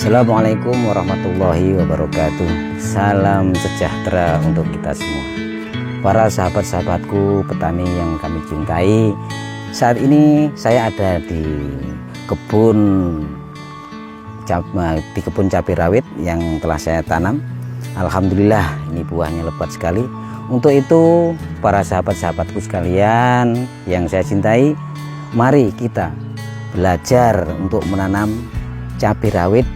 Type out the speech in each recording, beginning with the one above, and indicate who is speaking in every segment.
Speaker 1: Assalamualaikum warahmatullahi wabarakatuh. Salam sejahtera untuk kita semua. Para sahabat-sahabatku petani yang kami cintai, saat ini saya ada di kebun cabai rawit yang telah saya tanam. Alhamdulillah ini buahnya lebat sekali. Untuk itu para sahabat-sahabatku sekalian yang saya cintai, mari kita belajar untuk menanam cabai rawit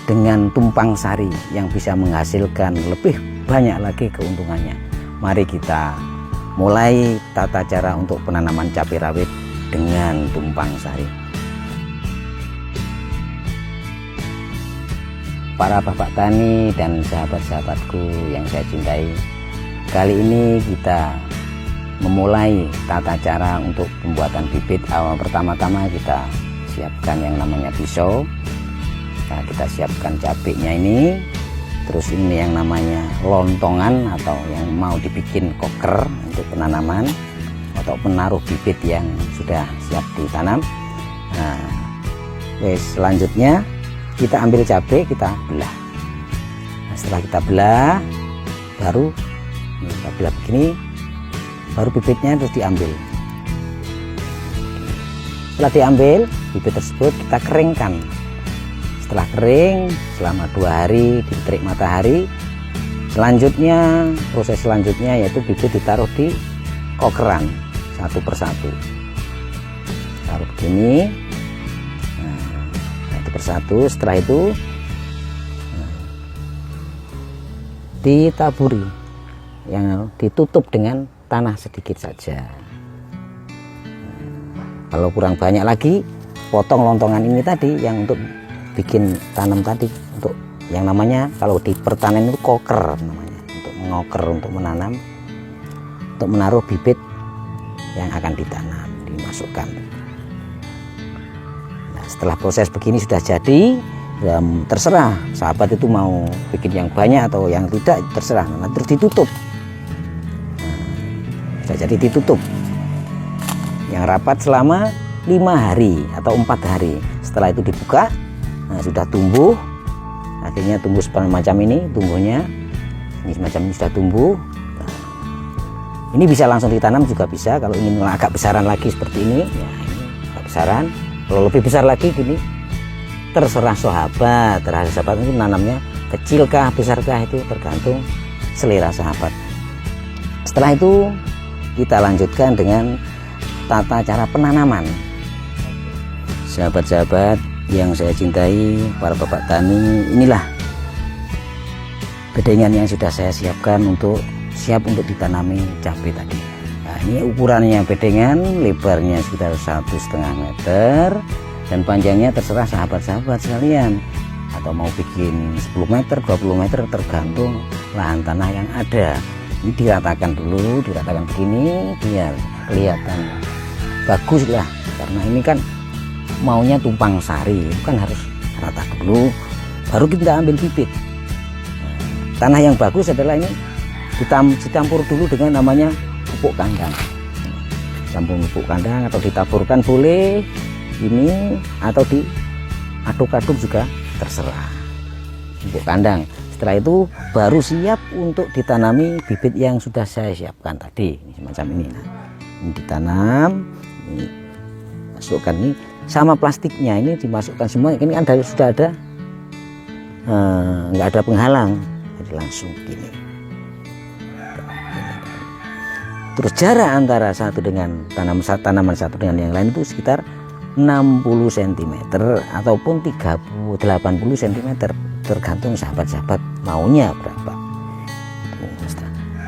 Speaker 1: dengan tumpang sari yang bisa menghasilkan lebih banyak lagi keuntungannya. Mari kita mulai tata cara untuk penanaman cabai rawit dengan tumpang sari. Para bapak tani dan sahabat-sahabatku yang saya cintai, kali ini kita memulai tata cara untuk pembuatan bibit. Awal pertama-tama kita siapkan yang namanya pisau. Nah, kita siapkan cabenya ini, terus ini yang namanya lontongan atau yang mau dibikin koker untuk penanaman atau penaruh bibit yang sudah siap ditanam. Nah, selanjutnya kita ambil cabai, kita belah. Nah, setelah kita belah, baru kita belah begini, baru bibitnya terus diambil. Setelah diambil, bibit tersebut kita keringkan. Setelah kering selama 2 hari di terik matahari, selanjutnya proses selanjutnya yaitu bibit ditaruh di kokeran satu persatu. Taruh begini, satu persatu. Setelah itu ditaburi, yang ditutup dengan tanah sedikit saja. Kalau kurang banyak lagi, potong lontongan ini tadi yang untuk bikin tanam tadi, untuk yang namanya kalau di pertanian itu koker namanya, untuk mengoker, untuk menanam, untuk menaruh bibit yang akan ditanam, dimasukkan. Nah, setelah proses begini sudah jadi, ya terserah sahabat itu mau bikin yang banyak atau yang tidak, terserah. Nah, terus ditutup. Nah, sudah jadi ditutup yang rapat selama 5 hari atau 4 hari. Setelah itu dibuka. Nah, sudah tumbuh, akhirnya tumbuh semacam ini, tumbuhnya ini semacam ini sudah tumbuh. Nah, ini bisa langsung ditanam juga bisa. Kalau ingin agak besaran lagi seperti ini, ya ini agak besaran. Kalau lebih besar lagi gini, terserah sahabat. Sahabat itu nanamnya kecilkah, besarkah, itu tergantung selera sahabat. Setelah itu kita lanjutkan dengan tata cara penanaman. Sahabat-sahabat yang saya cintai, para bapak tani, inilah bedengan yang sudah saya siapkan untuk siap untuk ditanami cabai tadi. Nah, ini ukurannya bedengan, lebarnya sekitar 1,5 meter dan panjangnya terserah sahabat-sahabat sekalian, atau mau bikin 10 meter, 20 meter, tergantung lahan tanah yang ada. Ini diratakan dulu, diratakan begini biar kelihatan bagus lah, karena ini kan maunya tumpang sari, bukan harus rata dulu baru kita ambil bibit. Tanah yang bagus adalah ini dicampur dulu dengan namanya pupuk kandang. Campur pupuk kandang atau ditaburkan boleh ini, atau diaduk-aduk juga terserah. Pupuk kandang. Setelah itu baru siap untuk ditanami bibit yang sudah saya siapkan tadi. Ini semacam ini. Nah, ini ditanam, ini masukkan ini sama plastiknya, ini dimasukkan semua. Ini kan sudah ada, nggak ada penghalang, jadi langsung gini. Terus jarak antara tanaman satu dengan yang lain itu sekitar 60 cm ataupun 80 cm, tergantung sahabat-sahabat maunya berapa.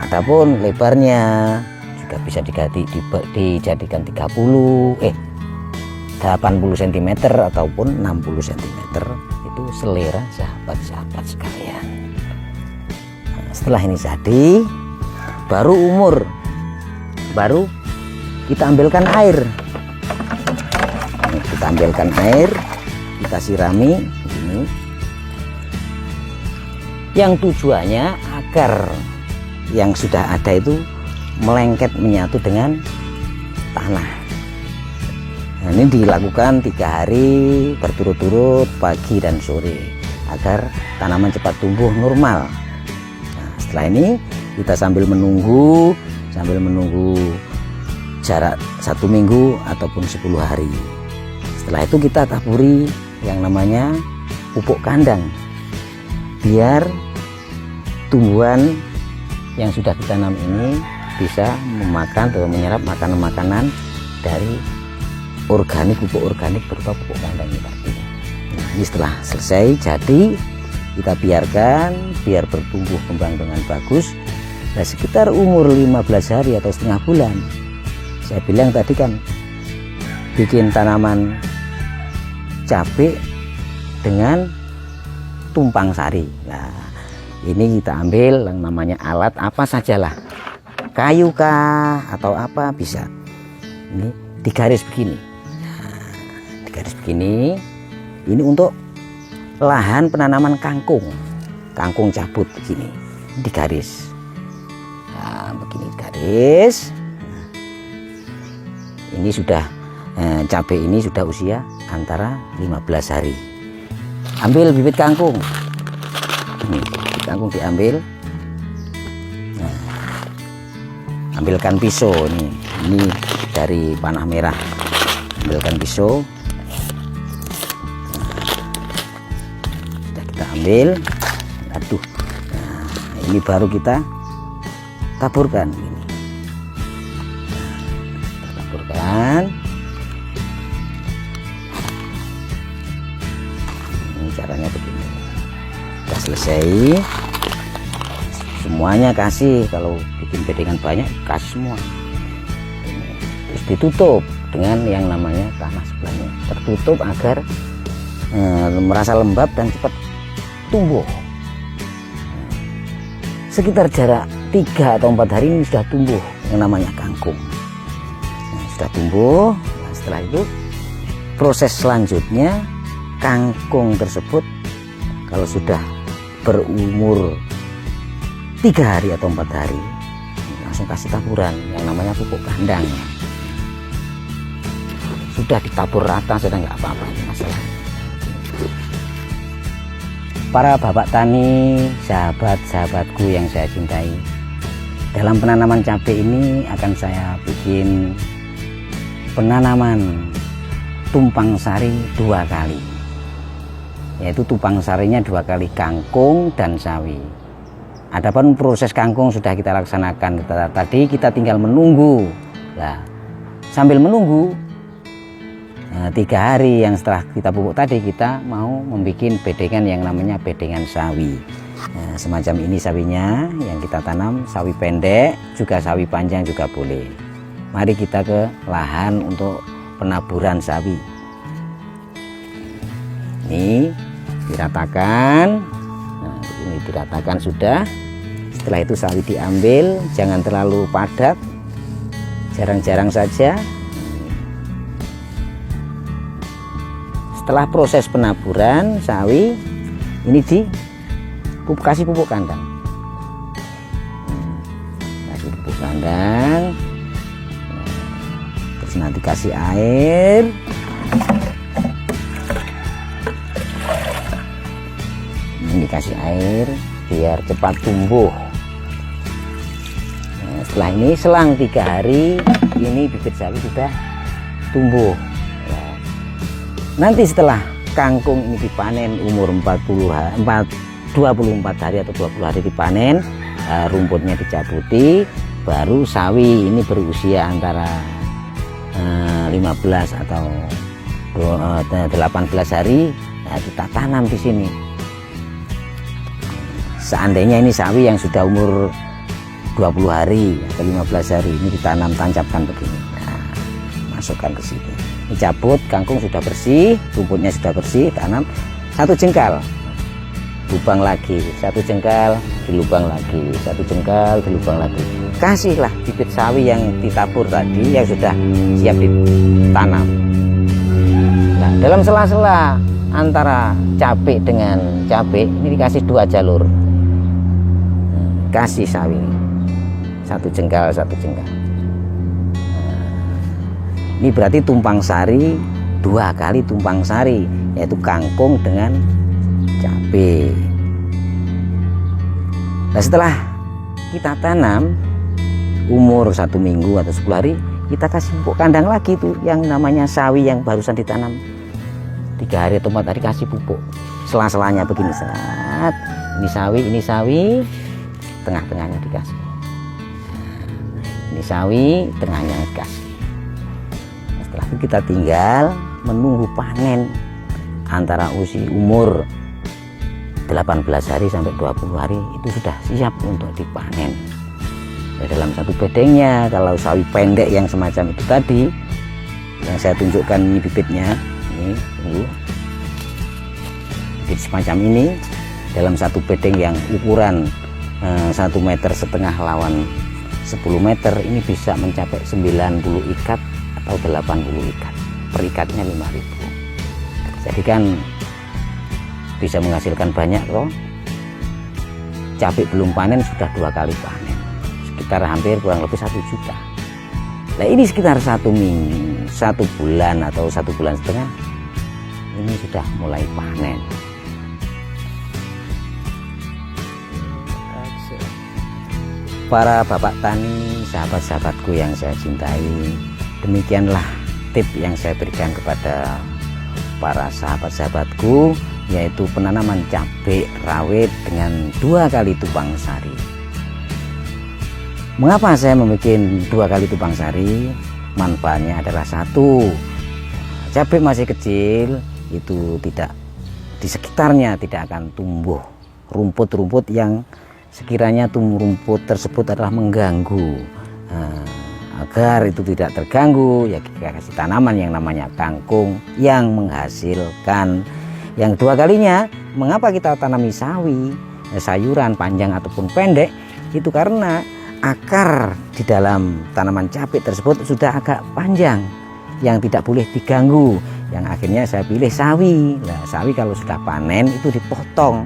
Speaker 1: Adapun lebarnya juga bisa dijadikan 80 cm ataupun 60 cm, itu selera sahabat-sahabat sekalian. Nah, setelah ini jadi, baru kita ambilkan air. Kita ambilkan air, kita sirami ini, yang tujuannya agar yang sudah ada itu melengket menyatu dengan tanah. Nah, ini dilakukan 3 hari berturut-turut pagi dan sore agar tanaman cepat tumbuh normal. Nah, setelah ini kita sambil menunggu jarak 1 minggu ataupun 10 hari. Setelah itu kita taburi yang namanya pupuk kandang biar tumbuhan yang sudah ditanam ini bisa memakan atau menyerap makanan-makanan dari organik, pupuk organik berupa pupuk kandang ini tadi. Nah, ini setelah selesai jadi kita biarkan biar bertumbuh kembang dengan bagus. Nah, sekitar umur 15 hari atau setengah bulan, saya bilang tadi kan bikin tanaman cabai dengan tumpang sari. Nah, ini kita ambil yang namanya alat apa sajalah, kayu kah atau apa bisa. Ini digaris begini. Nah, digaris begini. Ini untuk lahan penanaman kangkung cabut begini, digaris. Nah, begini garis. Ini sudah cabai ini sudah usia antara 15 hari. Ambil bibit kangkung. Ini bibit kangkung diambil. Nah, ambilkan pisau ini. Ini dari panah merah. Ambilkan pisau. Sudah kita ambil. Aduh. Nah, ini baru kita taburkan ini. Kita taburkan. Ini caranya begini. Sudah selesai. Semuanya kasih, kalau bikin bedengan banyak kasih semua. Ini. Terus ditutup dengan yang namanya tanah sebelahnya. Tertutup agar merasa lembab dan cepat tumbuh. Sekitar jarak 3 atau 4 hari ini sudah tumbuh yang namanya kangkung. Nah, sudah tumbuh. Nah, setelah itu proses selanjutnya kangkung tersebut kalau sudah berumur 3 hari atau 4 hari langsung kasih taburan yang namanya pupuk kandang. Sudah ditabur rata sudah nggak apa-apa masalah. Para bapak tani, sahabat-sahabatku yang saya cintai, dalam penanaman cabai ini akan saya bikin penanaman tumpang sari 2 kali, yaitu tumpang sarinya 2 kali kangkung dan sawi. Adapun proses kangkung sudah kita laksanakan tadi, kita tinggal menunggu. Nah, sambil menunggu 3 hari yang setelah kita pupuk tadi, kita mau membuat bedengan yang namanya bedengan sawi. Nah, semacam ini sawinya yang kita tanam, sawi pendek juga sawi panjang juga boleh. Mari kita ke lahan untuk penaburan sawi. Ini diratakan. Nah, ini diratakan sudah. Setelah itu sawi diambil, jangan terlalu padat, jarang-jarang saja. Setelah proses penaburan sawi ini kasih pupuk kandang. Kasih pupuk kandang. Terus nanti kasih air. Ini kasih air biar cepat tumbuh. Nah, setelah ini selang 3 hari ini bibit sawi sudah tumbuh. Nanti setelah kangkung ini dipanen umur 24 hari atau 20 hari dipanen, rumputnya dicabuti, baru sawi ini berusia antara 15 atau 18 hari. Nah, kita tanam di sini. Seandainya ini sawi yang sudah umur 20 hari atau 15 hari, ini ditanam tancapkan begini. Nah, masukkan ke sini. Dicabut, kangkung sudah bersih, rumputnya sudah bersih, tanam 1 jengkal, lubang lagi, 1 jengkal, dilubang lagi, 1 jengkal, dilubang lagi. Kasihlah bibit sawi yang ditabur tadi yang sudah siap ditanam. Nah, dalam sela-sela antara cabai dengan cabai ini dikasih 2 jalur. Kasih sawi 1 jengkal, 1 jengkal. Ini berarti tumpang sari 2 kali tumpang sari, yaitu kangkung dengan cabai. Nah, setelah kita tanam umur 1 minggu atau 10 hari, kita kasih pupuk kandang lagi tuh yang namanya sawi yang barusan ditanam 3 hari atau 4 hari, kasih pupuk sela-selanya begini, saat ini sawi, tengah-tengahnya dikasih, ini sawi, tengahnya dikasih. Nah, setelah itu kita tinggal menunggu panen antara usia umur 18 hari sampai 20 hari itu sudah siap untuk dipanen. Nah, dalam satu bedengnya, kalau sawi pendek yang semacam itu tadi yang saya tunjukkan, ini bibitnya, ini tunggu, bibit semacam ini dalam satu bedeng yang ukuran 1,5 meter lawan 10 meter, ini bisa mencapai 90 ikat atau 80 ikat, per ikatnya 5.000. Jadi kan bisa menghasilkan banyak kok. Cabai belum panen sudah 2 kali panen, sekitar hampir kurang lebih 1 juta. Nah, ini sekitar 1 minggu, 1 bulan atau 1 bulan setengah, ini sudah mulai panen. Para bapak tani, sahabat-sahabatku yang saya cintai, demikianlah tip yang saya berikan kepada para sahabat-sahabatku, yaitu penanaman cabai rawit dengan 2 kali tumpang sari. Mengapa saya membuat 2 kali tumpang sari? Manfaatnya adalah 1, cabai masih kecil, itu tidak, di sekitarnya tidak akan tumbuh rumput-rumput yang sekiranya rumput tersebut adalah mengganggu. Agar itu tidak terganggu, ya kita kasih tanaman yang namanya kangkung yang menghasilkan. Yang 2 kalinya, mengapa kita tanami sawi, sayuran panjang ataupun pendek, itu karena akar di dalam tanaman cabai tersebut sudah agak panjang yang tidak boleh diganggu, yang akhirnya saya pilih sawi. Nah, sawi kalau sudah panen itu dipotong,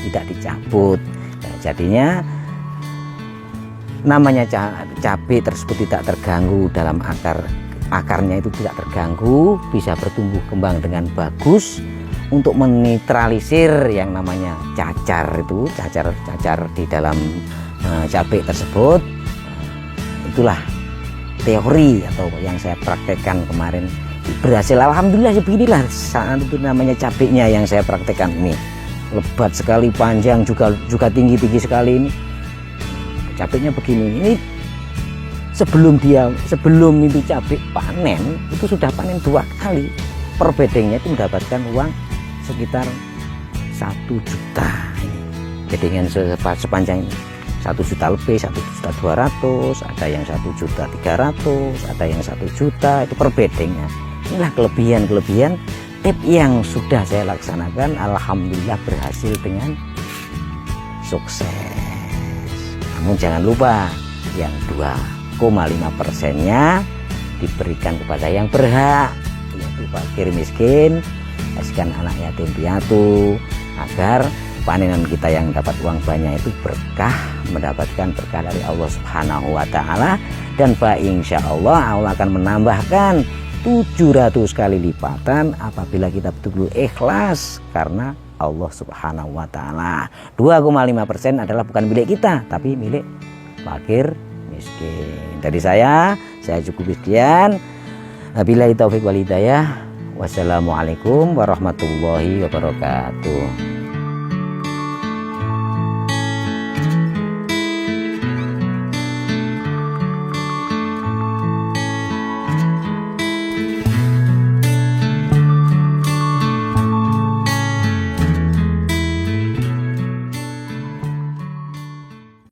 Speaker 1: tidak dicabut. Nah, jadinya namanya cabai tersebut tidak terganggu dalam akarnya, itu tidak terganggu, bisa bertumbuh kembang dengan bagus untuk menetralisir yang namanya cacar, itu cacar di dalam cabai tersebut. Itulah teori atau yang saya praktekkan kemarin, berhasil, alhamdulillah. Beginilah saat itu namanya cabainya yang saya praktekkan ini, lebat sekali, panjang, juga tinggi sekali. Ini cabainya begini. Ini sebelum itu cabai panen, itu sudah panen 2 kali. Per bedengnya itu mendapatkan uang sekitar 1 juta. Ini bedengan sepanjang ini 1 juta lebih, 1.200.000, ada yang 1.300.000, ada yang 1 juta, itu per bedengnya. Inilah kelebihan tip yang sudah saya laksanakan, alhamdulillah berhasil dengan sukses. Namun jangan lupa yang 2,5%-nya diberikan kepada yang berhak, yaitu fakir miskin, kasihkan anak yatim piatu, agar panenan kita yang dapat uang banyak itu berkah, mendapatkan berkah dari Allah Subhanahu wa Ta'ala. Dan insya Allah akan menambahkan 700 kali lipatan apabila kita betul-betul ikhlas karena Allah Subhanahu wa Ta'ala. 2,5% adalah bukan milik kita, tapi milik fakir miskin. Dari saya cukup sekian. Wabillahi taufiq wal hidayah. Wassalamualaikum warahmatullahi wabarakatuh.